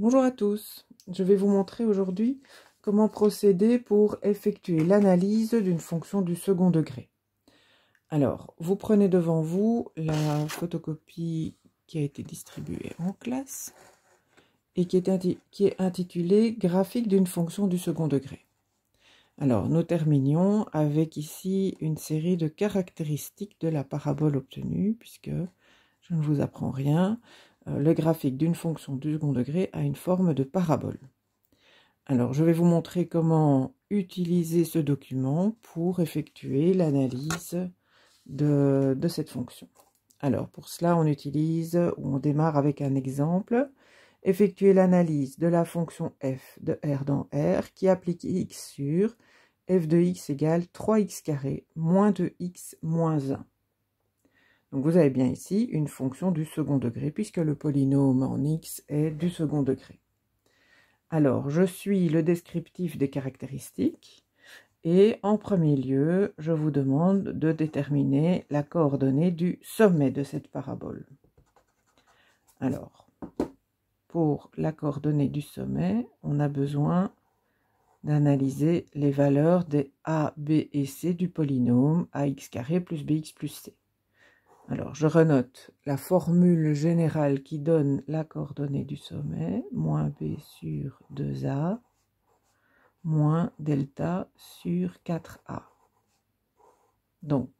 Bonjour à tous, je vais vous montrer aujourd'hui comment procéder pour effectuer l'analyse d'une fonction du second degré. Alors, vous prenez devant vous la photocopie qui a été distribuée en classe et qui est intitulée « Graphique d'une fonction du second degré ». Alors, nous terminions avec ici une série de caractéristiques de la parabole obtenue, puisque je ne vous apprends rien. Le graphique d'une fonction du second degré a une forme de parabole. Alors, je vais vous montrer comment utiliser ce document pour effectuer l'analyse de cette fonction. Alors, pour cela, on démarre avec un exemple. Effectuer l'analyse de la fonction f de R dans R qui applique x sur f de x égale 3x carré moins 2x moins 1. Donc vous avez bien ici une fonction du second degré puisque le polynôme en x est du second degré. Alors, je suis le descriptif des caractéristiques et en premier lieu, je vous demande de déterminer la coordonnée du sommet de cette parabole. Alors, pour la coordonnée du sommet, on a besoin d'analyser les valeurs des a, b et c du polynôme ax carré plus bx plus c. Alors, je renote la formule générale qui donne la coordonnée du sommet, moins b sur 2a, moins delta sur 4a. Donc,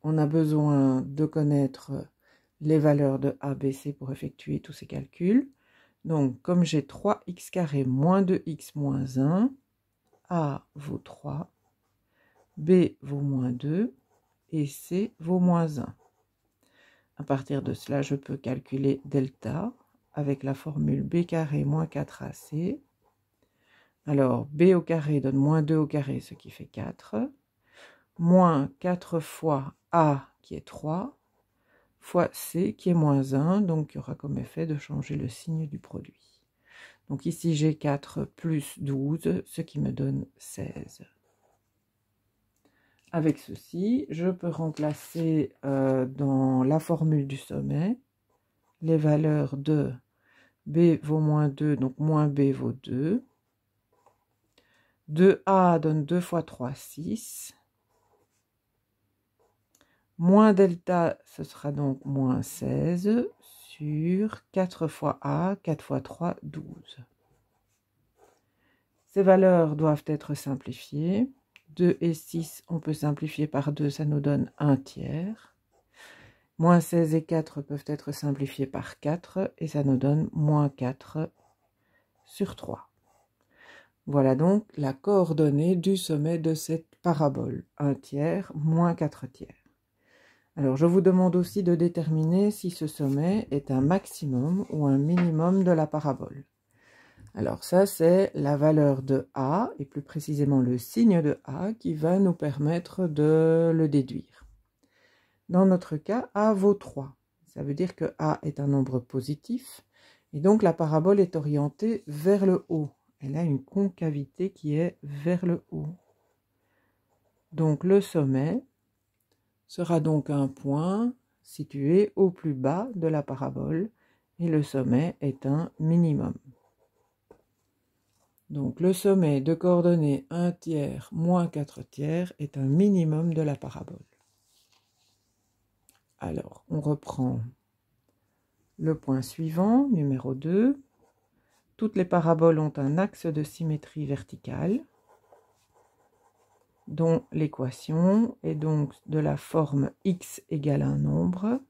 on a besoin de connaître les valeurs de a, b, c pour effectuer tous ces calculs. Donc, comme j'ai 3x carré moins 2x moins 1, a vaut 3, b vaut moins 2 et c vaut moins 1. À partir de cela, je peux calculer delta avec la formule b carré moins 4ac. Alors, b au carré donne moins 2 au carré, ce qui fait 4, moins 4 fois a qui est 3, fois c qui est moins 1, donc il y aura comme effet de changer le signe du produit. Donc ici j'ai 4 plus 12, ce qui me donne 16. Avec ceci, je peux remplacer dans la formule du sommet les valeurs de b vaut moins 2, donc moins b vaut 2. 2a donne 2 fois 3, 6. Moins delta, ce sera donc moins 16 sur 4 fois a, 4 fois 3, 12. Ces valeurs doivent être simplifiées. 2 et 6, on peut simplifier par 2, ça nous donne 1 tiers. Moins 16 et 4 peuvent être simplifiés par 4, et ça nous donne moins 4 sur 3. Voilà donc la coordonnée du sommet de cette parabole. 1 tiers, moins 4 tiers. Alors, je vous demande aussi de déterminer si ce sommet est un maximum ou un minimum de la parabole. Alors ça, c'est la valeur de a, et plus précisément le signe de a, qui va nous permettre de le déduire. Dans notre cas, a vaut 3. Ça veut dire que a est un nombre positif, et donc la parabole est orientée vers le haut. Elle a une concavité qui est vers le haut. Donc le sommet sera donc un point situé au plus bas de la parabole, et le sommet est un minimum. Donc le sommet de coordonnées 1 tiers moins 4 tiers est un minimum de la parabole. Alors, on reprend le point suivant, numéro 2. Toutes les paraboles ont un axe de symétrie verticale, dont l'équation est donc de la forme x égale un nombre.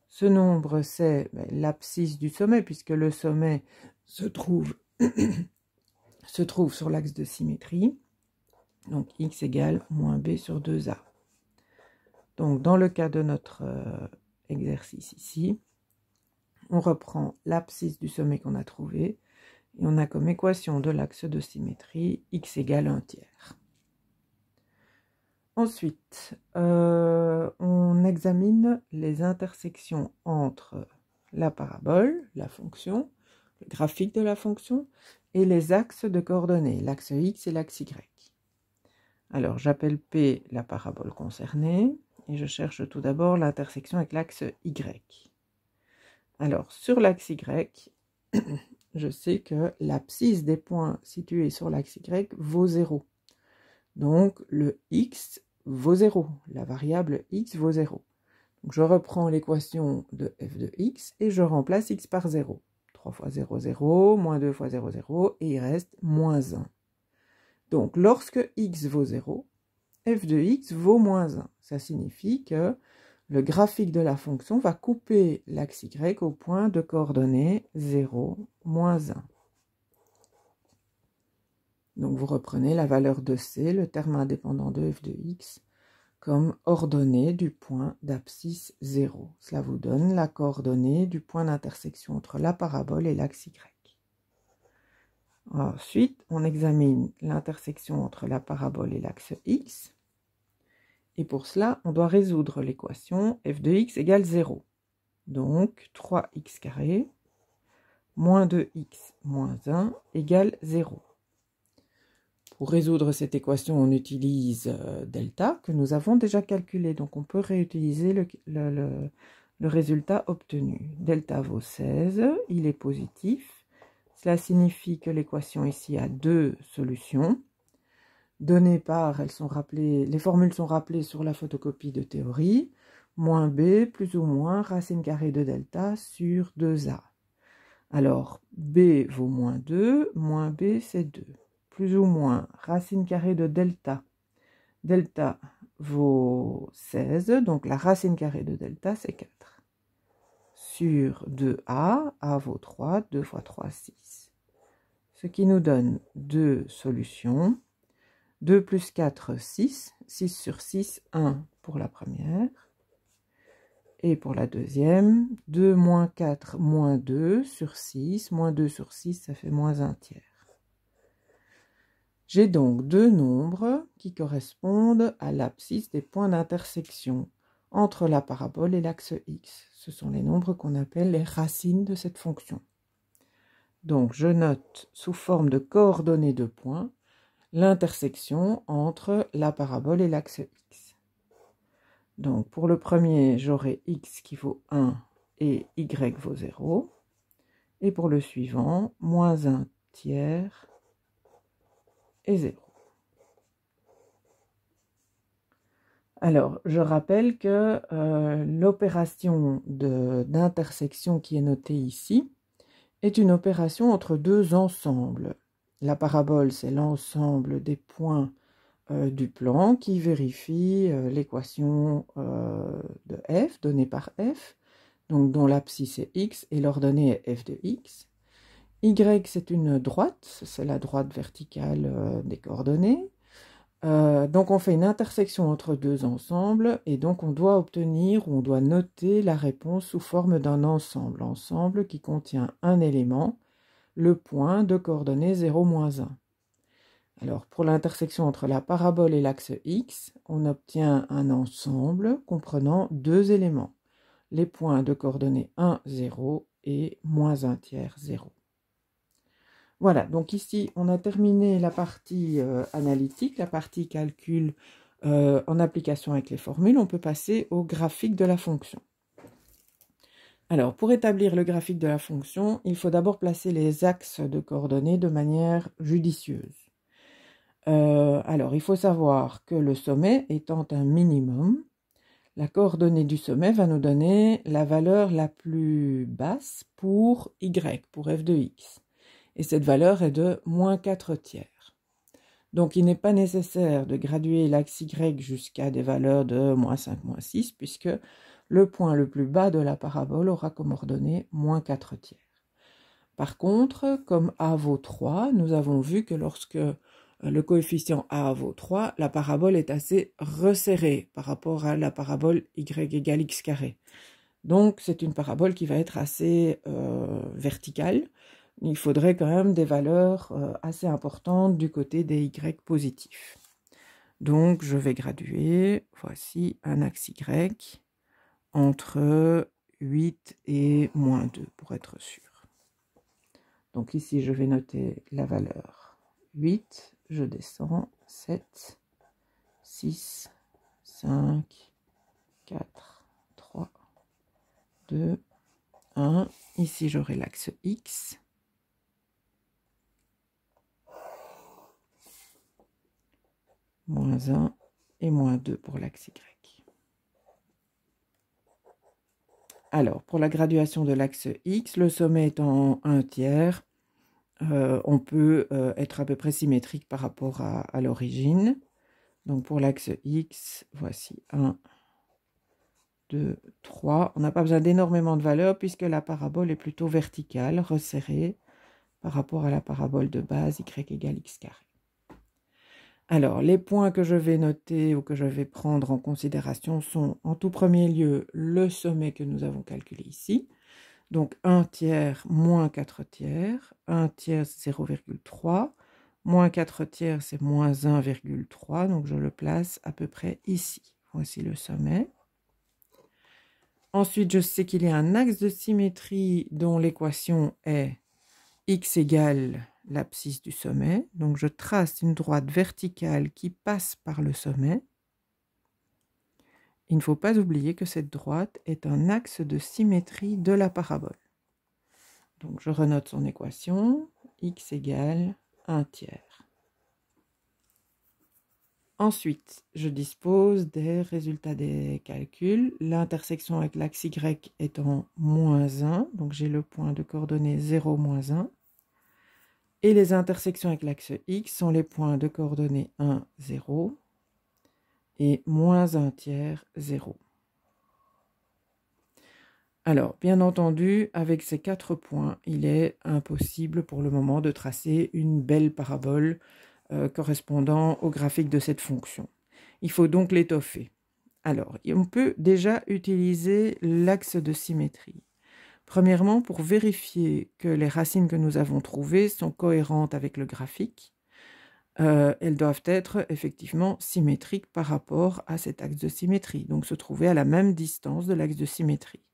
Ce nombre, c'est l'abscisse du sommet, puisque le sommet se trouve sur l'axe de symétrie, donc x égale moins b sur 2a. Donc dans le cas de notre exercice ici, on reprend l'abscisse du sommet qu'on a trouvé, et on a comme équation de l'axe de symétrie x égale 1 tiers. Ensuite, on examine les intersections entre la parabole, la fonction, le graphique de la fonction, et les axes de coordonnées, l'axe x et l'axe y. Alors, j'appelle P la parabole concernée, et je cherche tout d'abord l'intersection avec l'axe y. Alors, sur l'axe y, je sais que l'abscisse des points situés sur l'axe y vaut 0. Donc, le x vaut 0. La variable x vaut 0. Donc, je reprends l'équation de f de x et je remplace x par 0. 3 fois 0, 0, moins 2 fois 0, 0, et il reste moins 1. Donc, lorsque x vaut 0, f de x vaut moins 1. Ça signifie que le graphique de la fonction va couper l'axe y au point de coordonnées 0, moins 1. Donc, vous reprenez la valeur de c, le terme indépendant de f de x, comme ordonnée du point d'abscisse 0. Cela vous donne la coordonnée du point d'intersection entre la parabole et l'axe y. Ensuite, on examine l'intersection entre la parabole et l'axe x. Et pour cela, on doit résoudre l'équation f de x égale 0. Donc, 3x carré moins 2x moins 1 égale 0. Pour résoudre cette équation, on utilise delta, que nous avons déjà calculé. Donc, on peut réutiliser le résultat obtenu. Delta vaut 16, il est positif. Cela signifie que l'équation ici a deux solutions. Données par, les formules sont rappelées sur la photocopie de théorie. Moins b plus ou moins racine carrée de delta sur 2a. Alors, b vaut moins 2, moins b c'est 2. Plus ou moins racine carrée de delta. Delta vaut 16, donc la racine carrée de delta c'est 4. Sur 2a, a vaut 3, 2 fois 3, 6. Ce qui nous donne deux solutions. 2 plus 4, 6. 6 sur 6, 1 pour la première. Et pour la deuxième, 2 moins 4, moins 2 sur 6. Moins 2 sur 6, ça fait moins 1 tiers. J'ai donc deux nombres qui correspondent à l'abscisse des points d'intersection entre la parabole et l'axe x. Ce sont les nombres qu'on appelle les racines de cette fonction. Donc, je note sous forme de coordonnées de points l'intersection entre la parabole et l'axe x. Donc, pour le premier, j'aurai x qui vaut 1 et y vaut 0. Et pour le suivant, moins 1 tiers et 0. Alors, je rappelle que l'opération d'intersection qui est notée ici est une opération entre deux ensembles. La parabole, c'est l'ensemble des points du plan qui vérifie l'équation de f, donnée par f, donc dont l'abscisse est x et l'ordonnée est f de x. Y, c'est une droite, c'est la droite verticale des coordonnées. Donc on fait une intersection entre deux ensembles et donc on doit obtenir, ou on doit noter la réponse sous forme d'un ensemble qui contient un élément, le point de coordonnées 0, moins 1. Alors pour l'intersection entre la parabole et l'axe x, on obtient un ensemble comprenant deux éléments, les points de coordonnées 1, 0 et moins 1 tiers 0. Voilà, donc ici, on a terminé la partie analytique, la partie calcul en application avec les formules. On peut passer au graphique de la fonction. Alors, pour établir le graphique de la fonction, il faut d'abord placer les axes de coordonnées de manière judicieuse. Alors, il faut savoir que le sommet étant un minimum, la coordonnée du sommet va nous donner la valeur la plus basse pour y, pour f de x. Et cette valeur est de moins 4 tiers. Donc il n'est pas nécessaire de graduer l'axe y jusqu'à des valeurs de moins 5, moins 6, puisque le point le plus bas de la parabole aura comme ordonnée moins 4 tiers. Par contre, comme a vaut 3, nous avons vu que lorsque le coefficient a vaut 3, la parabole est assez resserrée par rapport à la parabole y égale x carré. Donc c'est une parabole qui va être assez verticale. Il faudrait quand même des valeurs assez importantes du côté des y positifs. Donc, je vais graduer, voici un axe y entre 8 et moins 2 pour être sûr. Donc ici, je vais noter la valeur 8, je descends 7, 6, 5, 4, 3, 2, 1. Ici, j'aurai l'axe x. moins 1 et moins 2 pour l'axe Y. Alors, pour la graduation de l'axe X, le sommet étant 1/3, on peut être à peu près symétrique par rapport à l'origine. Donc pour l'axe X, voici 1, 2, 3. On n'a pas besoin d'énormément de valeurs puisque la parabole est plutôt verticale, resserrée par rapport à la parabole de base y égale x carré. Alors, les points que je vais noter ou que je vais prendre en considération sont en tout premier lieu le sommet que nous avons calculé ici. Donc 1/3 moins 4/3, 1/3 c'est 0,3, moins 4/3 c'est moins 1,3, donc je le place à peu près ici. Voici le sommet. Ensuite, je sais qu'il y a un axe de symétrie dont l'équation est x égale l'abscisse du sommet. Donc je trace une droite verticale qui passe par le sommet. Il ne faut pas oublier que cette droite est un axe de symétrie de la parabole. Donc je renote son équation, x égale 1/3. Ensuite, je dispose des résultats des calculs. L'intersection avec l'axe y étant moins 1, donc j'ai le point de coordonnées 0, moins 1. Et les intersections avec l'axe x sont les points de coordonnées 1, 0 et moins 1/3, 0. Alors, bien entendu, avec ces 4 points, il est impossible pour le moment de tracer une belle parabole correspondant au graphique de cette fonction. Il faut donc l'étoffer. Alors, on peut déjà utiliser l'axe de symétrie. Premièrement, pour vérifier que les racines que nous avons trouvées sont cohérentes avec le graphique, elles doivent être effectivement symétriques par rapport à cet axe de symétrie, donc se trouver à la même distance de l'axe de symétrie.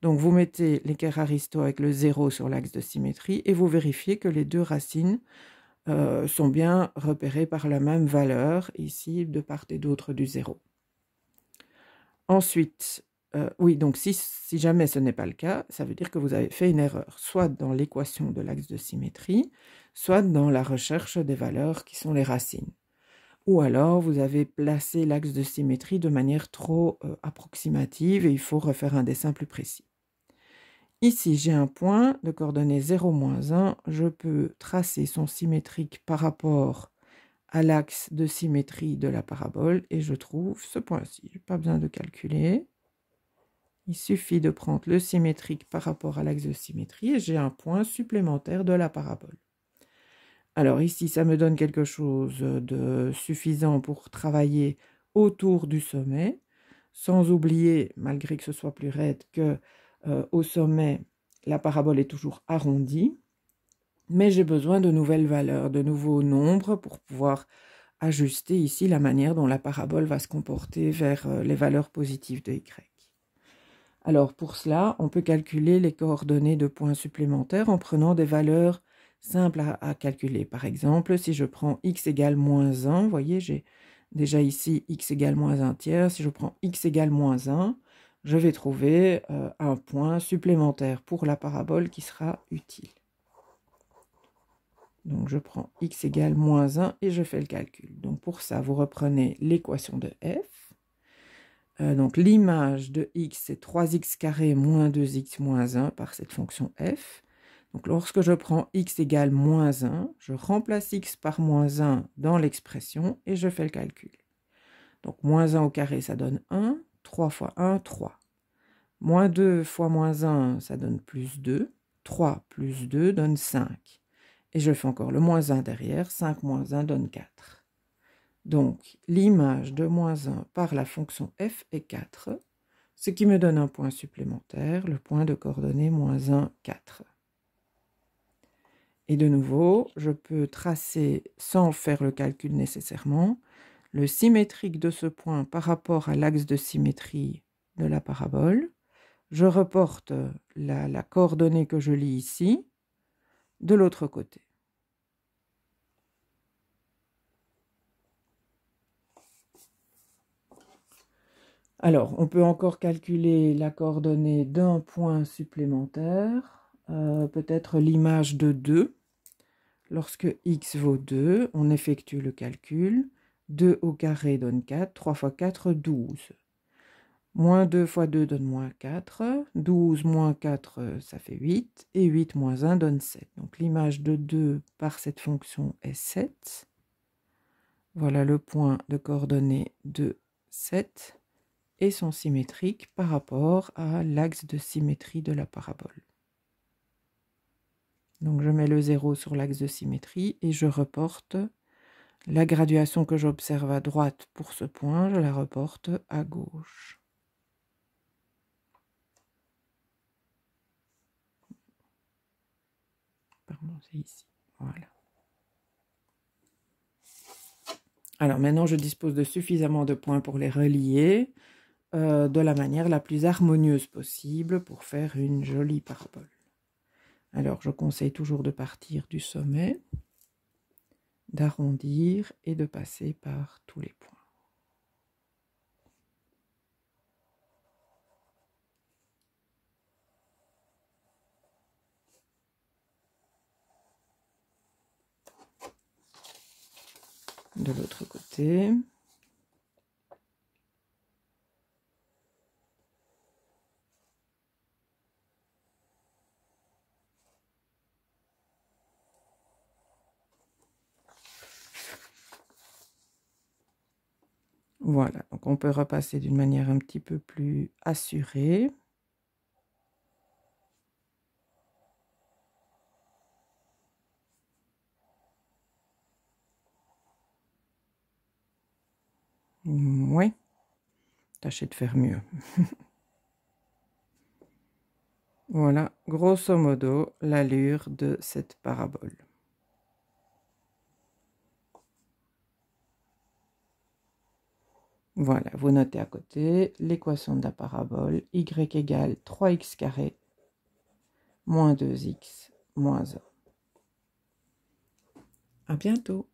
Donc vous mettez l'équerre Aristo avec le 0 sur l'axe de symétrie et vous vérifiez que les deux racines sont bien repérées par la même valeur, ici de part et d'autre du 0. Ensuite, oui, donc si jamais ce n'est pas le cas, ça veut dire que vous avez fait une erreur, soit dans l'équation de l'axe de symétrie, soit dans la recherche des valeurs qui sont les racines. Ou alors, vous avez placé l'axe de symétrie de manière trop approximative et il faut refaire un dessin plus précis. Ici, j'ai un point de coordonnées 0, moins 1. Je peux tracer son symétrique par rapport à l'axe de symétrie de la parabole et je trouve ce point-ci. Je n'ai pas besoin de calculer. Il suffit de prendre le symétrique par rapport à l'axe de symétrie et j'ai un point supplémentaire de la parabole. Alors ici, ça me donne quelque chose de suffisant pour travailler autour du sommet, sans oublier, malgré que ce soit plus raide, que au sommet, la parabole est toujours arrondie, mais j'ai besoin de nouvelles valeurs, de nouveaux nombres pour pouvoir ajuster ici la manière dont la parabole va se comporter vers les valeurs positives de y. Alors pour cela, on peut calculer les coordonnées de points supplémentaires en prenant des valeurs simples à calculer. Par exemple, si je prends x égale moins 1, vous voyez, j'ai déjà ici x égale moins 1/3. Si je prends x égale moins 1, je vais trouver un point supplémentaire pour la parabole qui sera utile. Donc je prends x égale moins 1 et je fais le calcul. Donc pour ça, vous reprenez l'équation de f. Donc l'image de x, c'est 3x carré moins 2x moins 1 par cette fonction f. Donc lorsque je prends x égale moins 1, je remplace x par moins 1 dans l'expression et je fais le calcul. Donc moins 1 au carré, ça donne 1. 3 fois 1, 3. Moins 2 fois moins 1, ça donne plus 2. 3 plus 2 donne 5. Et je fais encore le moins 1 derrière. 5 moins 1 donne 4. Donc, l'image de moins 1 par la fonction f est 4, ce qui me donne un point supplémentaire, le point de coordonnées moins 1, 4. Et de nouveau, je peux tracer, sans faire le calcul nécessairement, le symétrique de ce point par rapport à l'axe de symétrie de la parabole. Je reporte la coordonnée que je lis ici de l'autre côté. Alors, on peut encore calculer la coordonnée d'un point supplémentaire, peut-être l'image de 2. Lorsque x vaut 2, on effectue le calcul. 2 au carré donne 4, 3 fois 4, 12. Moins 2 fois 2 donne moins 4, 12 moins 4, ça fait 8, et 8 moins 1 donne 7. Donc l'image de 2 par cette fonction est 7. Voilà le point de coordonnées de 7 et sont symétriques par rapport à l'axe de symétrie de la parabole. Donc je mets le 0 sur l'axe de symétrie et je reporte la graduation que j'observe à droite pour ce point, je la reporte à gauche. Pardon, c'est ici. Voilà. Alors maintenant, je dispose de suffisamment de points pour les relier de la manière la plus harmonieuse possible pour faire une jolie parabole. Alors, je conseille toujours de partir du sommet, d'arrondir et de passer par tous les points. De l'autre côté. Voilà, donc on peut repasser d'une manière un petit peu plus assurée. Oui, tâchez de faire mieux. Voilà, grosso modo, l'allure de cette parabole. Voilà, vous notez à côté l'équation de la parabole, y égale 3x carré moins 2x moins 1. À bientôt.